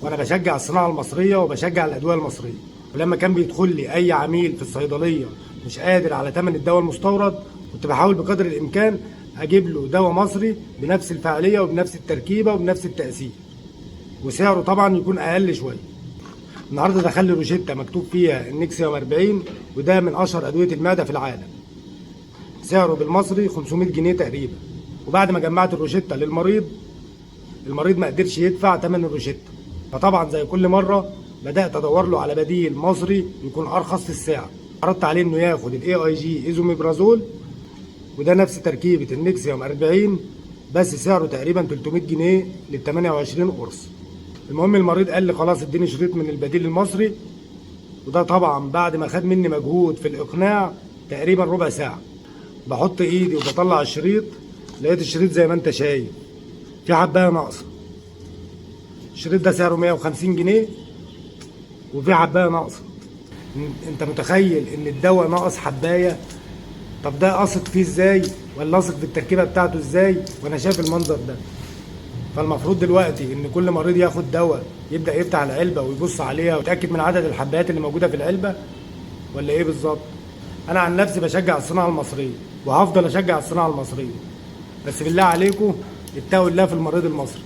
وانا بشجع الصناعه المصريه وبشجع الادويه المصريه. ولما كان بيدخل لي اي عميل في الصيدليه مش قادر على ثمن الدواء المستورد، كنت بحاول بقدر الامكان اجيب له دواء مصري بنفس الفعاليه وبنفس التركيبه وبنفس التاثير، وسعره طبعا يكون اقل شويه. النهارده دخل لي روشته مكتوب فيها النكسيوم 40، وده من اشهر ادويه المعده في العالم. سعره بالمصري 500 جنيه تقريبا. وبعد ما جمعت الروشته للمريض، المريض ما قدرش يدفع ثمن الروشته، فطبعا زي كل مره بدات ادور له على بديل مصري يكون ارخص في السعر. عرضت عليه انه ياخد الاي اي جي ايزوميبرازول، وده نفس تركيبه النكسيوم 40 بس سعره تقريبا 300 جنيه لل 28 قرص. المهم المريض قال لي خلاص اديني شريط من البديل المصري، وده طبعا بعد ما خد مني مجهود في الاقناع تقريبا ربع ساعه. بحط ايدي وبطلع الشريط، لقيت الشريط زي ما انت شايف في حبايه ناقصه. الشريط ده سعره 150 جنيه وفي حبايه ناقصه. انت متخيل ان الدواء ناقص حبايه؟ طب ده قاصد فيه ازاي، ولا قاصد في التركيبه بتاعته ازاي وانا شايف المنظر ده؟ فالمفروض دلوقتي ان كل مريض ياخد دواء يبدا يفتح العلبه ويبص عليها ويتاكد من عدد الحبايات اللي موجوده في العلبه، ولا ايه بالظبط؟ انا عن نفسي بشجع الصناعه المصريه وهفضل اشجع الصناعه المصريه، بس بالله عليكم اتقوا الله في المريض المصري.